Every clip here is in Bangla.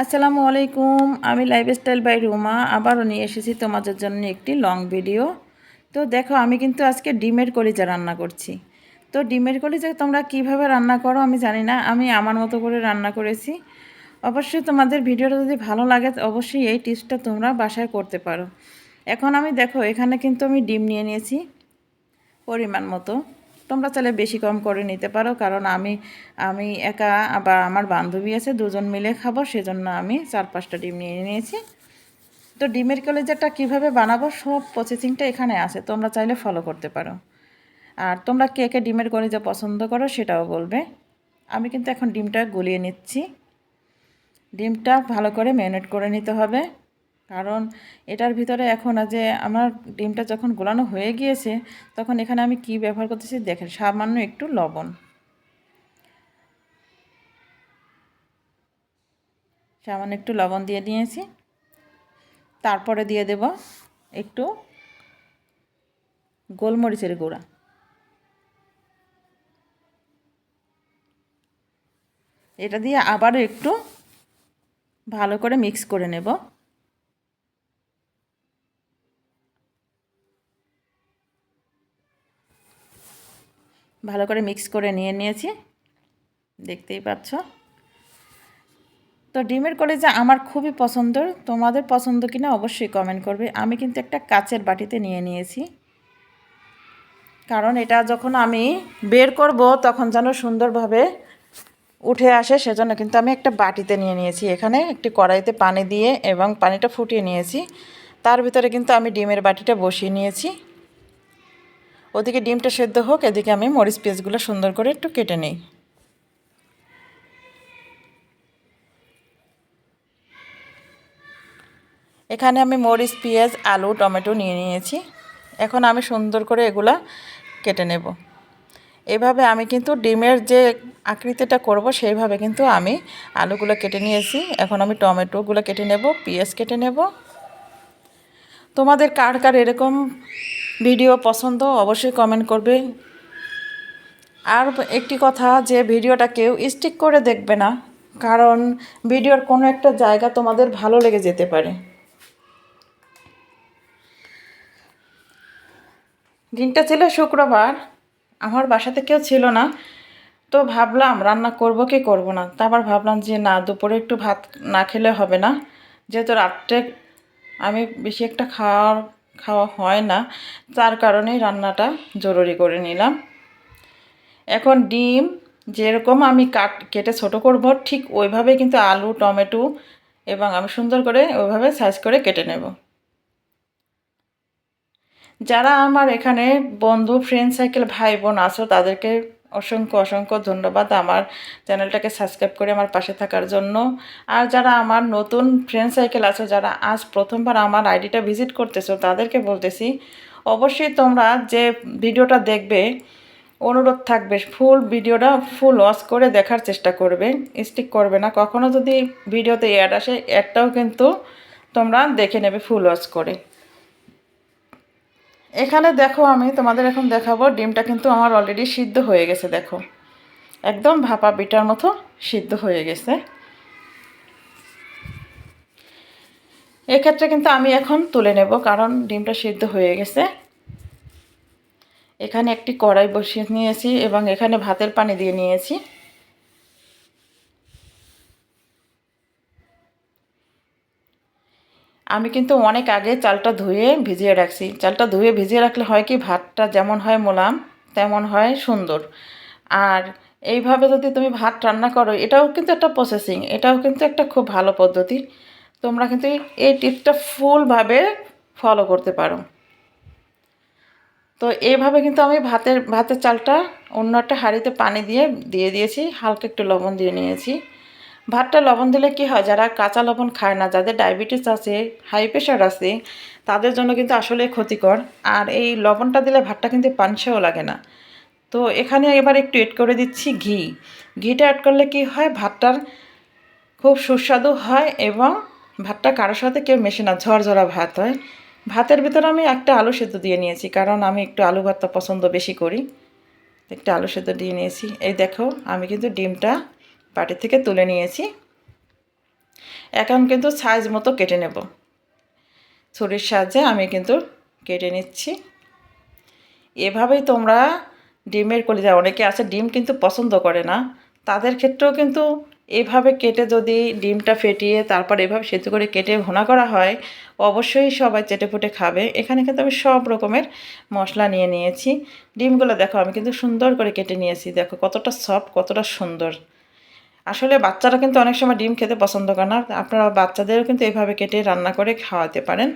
আসসালামু আলাইকুম। আমি লাইফস্টাইল বাই রুমা আবারও নিয়ে এসেছি তোমাদের জন্য একটি লং ভিডিও। তো দেখো, আমি কিন্তু আজকে ডিমের কলিজা রান্না করছি। তো ডিমের কলিজা তোমরা কিভাবে রান্না করো আমি জানি না, আমি আমার মতো করে রান্না করেছি। অবশ্যই তোমাদের ভিডিওটা যদি ভালো লাগে অবশ্যই এই টিপসটা তোমরা বাসায় করতে পারো। এখন আমি দেখো, এখানে কিন্তু আমি ডিম নিয়ে নিয়েছি পরিমাণ মতো। তোমরা চাইলে বেশি কম করে নিতে পারো, কারণ আমি আমি একা বা আমার বান্ধবী আছে, দুজন মিলে খাবো, সেজন্য আমি 4-5টা ডিম নিয়ে নিয়েছি। তো ডিমের কলিজাটা কিভাবে বানাবো সব প্রসেসিংটা এখানে আছে, তোমরা চাইলে ফলো করতে পারো। আর তোমরা কে কে ডিমের কলিজা পছন্দ করো সেটাও বলবে। আমি কিন্তু এখন ডিমটা গলিয়ে নিচ্ছি। ডিমটা ভালো করে ম্যারিনেট করে নিতে হবে, কারণ এটার ভিতরে এখন যে আমার ডিমটা যখন গোলানো হয়ে গিয়েছে তখন এখানে আমি কি ব্যবহার করতেছি দেখেন, সামান্য একটু লবণ, সামান্য একটু লবণ দিয়ে দিয়েছি। তারপরে দিয়ে দেব একটু গোলমরিচের গুঁড়া। এটা দিয়ে আবারও একটু ভালো করে মিক্স করে নেব। ভালো করে মিক্স করে নিয়েছি, দেখতেই পাচ্ছ। তো ডিমের কলিজা আমার খুবই পছন্দের, তোমাদের পছন্দ কিনা অবশ্যই কমেন্ট করবে। আমি কিন্তু একটা কাচের বাটিতে নিয়ে নিয়েছি, কারণ এটা যখন আমি বের করব তখন যেন সুন্দরভাবে উঠে আসে, সেজন্য কিন্তু আমি একটা বাটিতে নিয়ে নিয়েছি। এখানে একটি কড়াইতে পানি দিয়ে এবং পানিটা ফুটিয়ে নিয়েছি, তার ভিতরে কিন্তু আমি ডিমের বাটিটা বসিয়ে নিয়েছি। ওদিকে ডিমটা সেদ্ধ হোক, এদিকে আমি মরিচ পেঁয়াজগুলো সুন্দর করে একটু কেটে নিই। এখানে আমি মরিচ, পেঁয়াজ, আলু, টমেটো নিয়ে নিয়েছি। এখন আমি সুন্দর করে এগুলা কেটে নেব। এভাবে আমি কিন্তু ডিমের যে আকৃতিটা করব সেইভাবে কিন্তু আমি আলুগুলো কেটে নিয়েছি। এখন আমি টমেটোগুলো কেটে নেব, পেঁয়াজ কেটে নেব। তোমাদের কার কার এরকম ভিডিও পছন্দ অবশ্যই কমেন্ট করবে। আর একটি কথা, যে ভিডিওটা কেউ স্টিক করে দেখবে না, কারণ ভিডিওর কোনো একটা জায়গা তোমাদের ভালো লেগে যেতে পারে। দিনটা ছিল শুক্রবার, আমার বাসাতে কেউ ছিল না। তো ভাবলাম রান্না করব কি করব না, তারপর ভাবলাম যে না, দুপুরে একটু ভাত না খেলে হবে না, যেহেতু রাত্রে আমি বেশি একটা খাওয়া হয় না, তার কারণেই রান্নাটা জরুরি করে নিলাম। এখন ডিম যেরকম আমি কেটে ছোট করব ঠিক ওইভাবেই কিন্তু আলু, টমেটো এবং আমি সুন্দর করে ওইভাবে সাইজ করে কেটে নেব। যারা আমার এখানে বন্ধু, ফ্রেন্ড সার্কেল, ভাই বোন আছো তাদেরকে অসংখ্য অসংখ্য ধন্যবাদ আমার চ্যানেলটাকে সাবস্ক্রাইব করে আমার পাশে থাকার জন্য। আর যারা আমার নতুন ফ্রেন্ড সার্কেল আছে, যারা আজ প্রথমবার আমার আইডিটা ভিজিট করতেছো, তাদেরকে বলতেছি অবশ্যই তোমরা যে ভিডিওটা দেখবে, অনুরোধ থাকবে ফুল ভিডিওটা ফুল ওয়াচ করে দেখার চেষ্টা করবে, স্কিপ করবে না। কখনো যদি ভিডিওতে অ্যাড আসে, অ্যাডটাও কিন্তু তোমরা দেখে নেবে ফুল ওয়াচ করে। এখানে দেখো, আমি তোমাদের এখন দেখাবো ডিমটা কিন্তু আমার অলরেডি সিদ্ধ হয়ে গেছে। দেখো, একদম ভাপা পিঠার মতো সিদ্ধ হয়ে গেছে। এক্ষেত্রে কিন্তু আমি এখন তুলে নেব, কারণ ডিমটা সিদ্ধ হয়ে গেছে। এখানে একটি কড়াই বসিয়ে নিয়েছি এবং এখানে ভাতের পানি দিয়ে নিয়েছি। আমি কিন্তু অনেক আগে চালটা ধুয়ে ভিজিয়ে রাখছি। চালটা ধুয়ে ভিজিয়ে রাখলে হয় কি, ভাতটা যেমন হয় মোলাম তেমন হয় সুন্দর। আর এইভাবে যদি তুমি ভাত রান্না করো, এটাও কিন্তু একটা প্রসেসিং, এটাও কিন্তু একটা খুব ভালো পদ্ধতি। তোমরা কিন্তু এই টিপসটা ফুলভাবে ফলো করতে পারো। তো এইভাবে কিন্তু আমি ভাতের চালটা অন্য একটা হাঁড়িতে পানি দিয়ে দিয়েছি, হালকা একটু লবণ দিয়ে নিয়েছি। ভাতটা লবণ দিলে কি হয়, যারা কাঁচা লবণ খায় না, যাদের ডায়াবেটিস আছে, হাই প্রেশার আছে, তাদের জন্য কিন্তু আসলে ক্ষতিকর। আর এই লবণটা দিলে ভাতটা কিন্তু পানসেও লাগে না। তো এখানে এবার একটু এড করে দিচ্ছি ঘিটা অ্যাড করলে কি হয়, ভাতটার খুব সুস্বাদু হয় এবং ভাতটা কারোর সাথে কেউ মেশে না, ঝরঝরা ভাত হয়। ভাতের ভিতরে আমি একটা আলু সেদ্ধ দিয়ে নিয়েছি, কারণ আমি একটু আলু ভাতটা পছন্দ বেশি করি। একটা আলু সেদ্ধ দিয়ে নিয়েছি। এই দেখো, আমি কিন্তু ডিমটা বাটি থেকে তুলে নিয়েছি। এখন কিন্তু সাইজ মতো কেটে নেব। ছুরির সাহায্যে আমি কিন্তু কেটে নিচ্ছি। এভাবেই তোমরা ডিমের কলিজা, অনেকে আছে ডিম কিন্তু পছন্দ করে না, তাদের ক্ষেত্রেও কিন্তু এভাবে কেটে যদি ডিমটা ফেটিয়ে তারপর এভাবে সেদ্ধ করে কেটে ভুনা করা হয়, অবশ্যই সবাই চেটেপুটে খাবে। এখানে কিন্তু আমি সব রকমের মশলা নিয়ে নিয়েছি। ডিমগুলো দেখো আমি কিন্তু সুন্দর করে কেটে নিয়েছি, দেখো কতটা সফট, কতটা সুন্দর। আসলে বাচ্চারা কিন্তু অনেক সময় ডিম খেতে পছন্দ করে না, আপনারা বাচ্চাদেরও কিন্তু এভাবে কেটে রান্না করে খাওয়াতে পারেন।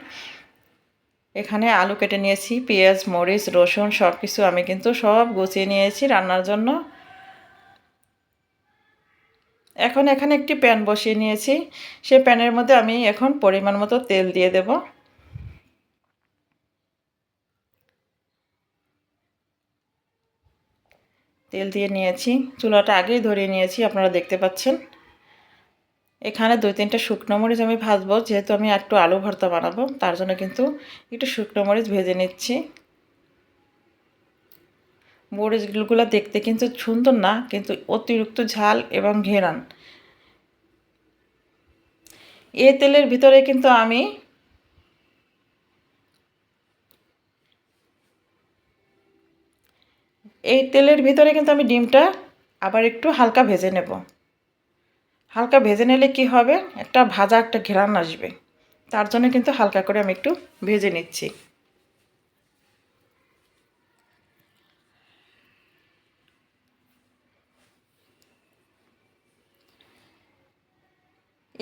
এখানে আলু কেটে নিয়েছি, পেঁয়াজ, মরিচ, রসুন সব কিছু আমি কিন্তু সব গুছিয়ে নিয়েছি রান্নার জন্য। এখন এখানে একটি প্যান বসিয়ে নিয়েছি, সেই প্যানের মধ্যে আমি এখন পরিমাণ মতো তেল দিয়ে দেব। তেল দিয়ে নিয়েছি, চুলাটা আগেই ধরিয়ে নিয়েছি, আপনারা দেখতে পাচ্ছেন। এখানে 2-3টা শুকনো মরিচ আমি ভাজবো, যেহেতু আমি একটু আলু ভর্তা বানাবো, তার জন্য কিন্তু একটু শুকনো মরিচ ভেজে নিচ্ছি। মরিচগুলো দেখতে কিন্তু সুন্দর না, কিন্তু অতিরিক্ত ঝাল এবং ঘেরান। এই তেলের ভিতরে কিন্তু আমি ডিমটা আবার একটু হালকা ভেজে নেব। হালকা ভেজে নিলে কি হবে, একটা ভাজা একটা ঘেরান আসবে, তার জন্য কিন্তু হালকা করে আমি একটু ভেজে নিচ্ছি।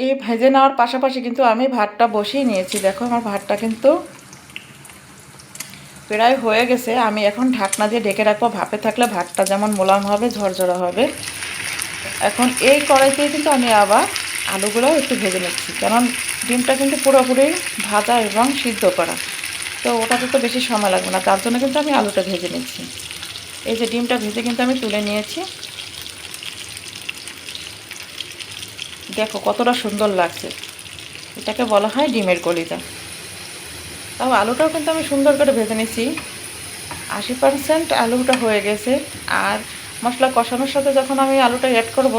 এই ভেজে নেওয়ার পাশাপাশি কিন্তু আমি ভাতটা বসিয়ে নিয়েছি। দেখো আমার ভাতটা কিন্তু প্রায় হয়ে গেছে। আমি এখন ঢাকনা দিয়ে ঢেকে রাখবো, ভাপে থাকলে ভাতটা যেমন মোলায়েম হবে, ঝরঝরা হবে। এখন এই কড়াইতেই কিন্তু আমি আবার আলুগুলো একটু ভেজে নিচ্ছি, কারণ ডিমটা কিন্তু পুরোপুরি ভাজা এবং সিদ্ধ করা, তো ওটাতে তো বেশি সময় লাগবে না, তার জন্য কিন্তু আমি আলুটা ভেজে নিচ্ছি। এই যে ডিমটা ভেজে কিন্তু আমি তুলে নিয়েছি, দেখো কতটা সুন্দর লাগছে। এটাকে বলা হয় ডিমের কলিজা। তাও আলুটাও কিন্তু আমি সুন্দর করে ভেজে নিচ্ছি, 80% আলুটা হয়ে গেছে। আর মশলা কষানোর সাথে যখন আমি আলুটা অ্যাড করব,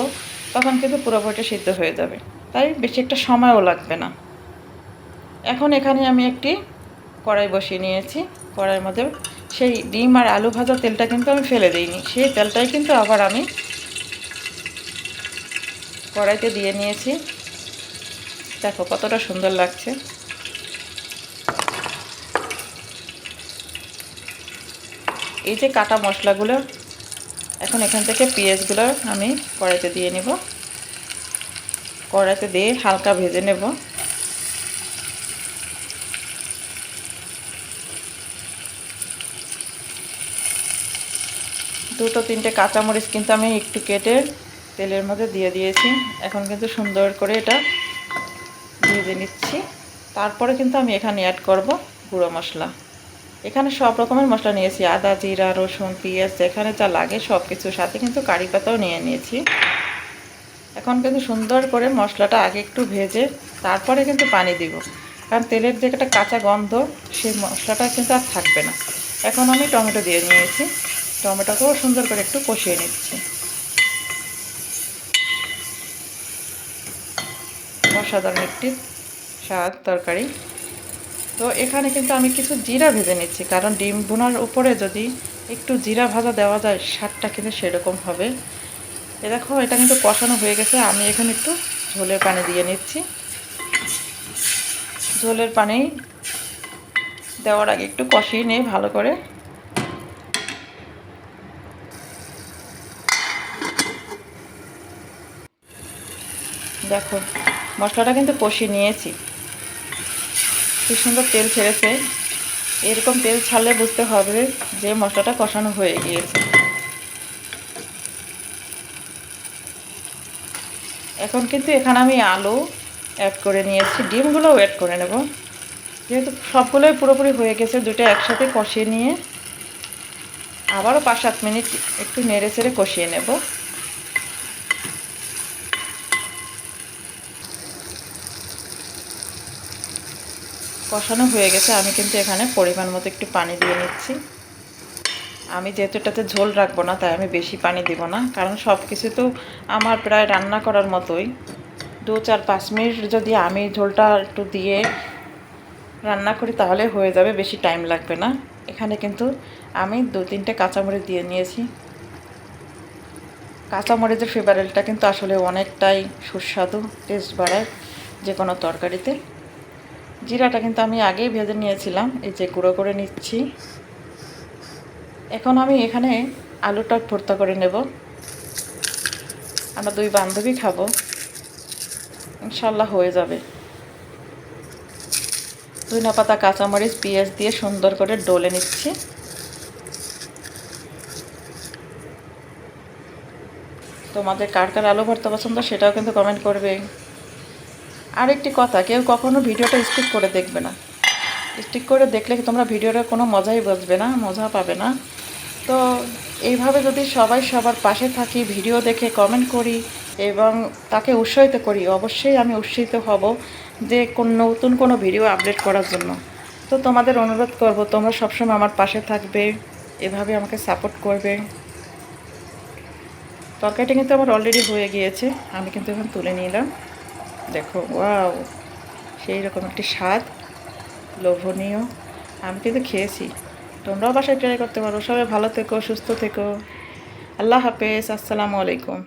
তখন কিন্তু পুরোপুরিটা সিদ্ধ হয়ে যাবে, তাই বেশি একটা সময়ও লাগবে না। এখন এখানে আমি একটি কড়াই বসিয়ে নিয়েছি। কড়াইয়ের মধ্যে সেই ডিম আর আলু ভাজা তেলটা কিন্তু আমি ফেলে দিইনি, সেই তেলটাই কিন্তু আবার আমি কড়াইতে দিয়ে নিয়েছি। দেখো কতটা সুন্দর লাগছে। এই যে কাটা মশলাগুলো, এখন এখান থেকে পেঁয়াজগুলো আমি কড়াইতে দিয়ে নেব। কড়াইতে দিয়ে হালকা ভেজে নেব। দুটো তিনটে কাঁচামরিচ কিন্তু আমি একটু কেটে তেলের মধ্যে দিয়ে দিয়েছি। এখন কিন্তু সুন্দর করে এটা ভেজে নিচ্ছি। তারপরে কিন্তু আমি এখানে অ্যাড করব গুঁড়ো মশলা। এখানে সব রকমের মশলা নিয়েছি, আদা, জিরা, রসুন, পেঁয়াজ, যেখানে যা লাগে সব কিছুর সাথে কিন্তু কারি পাতাও নিয়ে নিয়েছি। এখন কিন্তু সুন্দর করে মশলাটা আগে একটু ভেজে তারপরে কিন্তু পানি দিব, কারণ তেলের যে একটা কাঁচা গন্ধ, সেই মশলাটা কিন্তু আর থাকবে না। এখন আমি টমেটো দিয়ে নিয়েছি, টমেটোকেও সুন্দর করে একটু কষিয়ে নিচ্ছি। অসাধারণ একটি স্বাদ তরকারি। তো এখানে কিন্তু আমি কিছু জিরা ভেজে নিচ্ছি, কারণ ডিম ভুনার উপরে যদি একটু জিরা ভাজা দেওয়া যায়, স্বাদটা কিন্তু সেরকম হবে। এ দেখো এটা কিন্তু কষানো হয়ে গেছে, আমি এখন একটু ঝোলের পানি দিয়ে নিচ্ছি। ঝোলের পানি দেওয়ার আগে একটু কষিয়ে নিয়ে ভালো করে। দেখো মশলাটা কিন্তু কষিয়ে নিয়েছি, কি সুন্দর তেল ছেড়েছে। এরকম তেল ছাড়লে বুঝতে হবে যে মশলাটা কষানো হয়ে গিয়েছে। এখন কিন্তু এখানে আমি আলু অ্যাড করে নিয়েছি, ডিমগুলোও অ্যাড করে নেব। যেহেতু সবগুলোই পুরোপুরি হয়ে গেছে, দুটো একসাথে কষিয়ে নিয়ে আবারও 5-7 মিনিট একটু নেড়ে চেড়ে কষিয়ে নেব। কষানো হয়ে গেছে, আমি কিন্তু এখানে পরিমাণ মতো একটু পানি দিয়ে নিচ্ছি। আমি যেহেতু এটাতে ঝোল রাখবো না, তাই আমি বেশি পানি দিব না, কারণ সব কিছু তো আমার প্রায় রান্না করার মতোই, 2-4-5 মিনিট যদি আমি ঝোলটা একটু দিয়ে রান্না করি তাহলে হয়ে যাবে, বেশি টাইম লাগবে না। এখানে কিন্তু আমি 2-3টে কাঁচামরিচ দিয়ে নিয়েছি। কাঁচামরিচের ফ্লেভারটা কিন্তু আসলে অনেকটাই সুস্বাদু, টেস্ট বাড়ায় যে কোনো তরকারিতে। জিরাটা কিন্তু আমি আগেই ভেজে নিয়েছিলাম, এই যে গুঁড়ো করে নিচ্ছি। এখন আমি এখানে আলুটা ভর্তা করে নেব। আমরা 2 বান্ধবী খাবো, ইনশাল্লাহ হয়ে যাবে। ধনিয়া পাতা, কাঁচামরিচ, পেঁয়াজ দিয়ে সুন্দর করে ডলে নিচ্ছি। তোমাদের কার কার আলু ভর্তা পছন্দ সেটাও কিন্তু কমেন্ট করবে। আর একটি কথা, কেউ কখনো ভিডিওটা স্কিপ করে দেখবে না। স্কিপ করে দেখলে তোমরা ভিডিওটা কোনো মজাই বুঝবে না, মজা পাবে না। তো এইভাবে যদি সবাই সবার পাশে থাকি, ভিডিও দেখে কমেন্ট করি এবং তাকে উৎসাহিত করি, অবশ্যই আমি উৎসাহিত হব যে নতুন কোনো ভিডিও আপলোড করার জন্য। তো তোমাদের অনুরোধ করব, তোমরা সবসময় আমার পাশে থাকবে, এভাবে আমাকে সাপোর্ট করবে। তরকারিটা কিন্তু আমার অলরেডি হয়ে গিয়েছে, আমি কিন্তু এখন তুলে নিলাম। দেখো, ওয়াও, সেই রকম একটি স্বাদ, লোভনীয়। আমি কিন্তু খেয়েছি, তোমরাও বাসায় ট্রাই করতে পারো। সবাই ভালো থেকো, সুস্থ থেকো। আল্লাহ হাফেজ, আসসালামু আলাইকুম।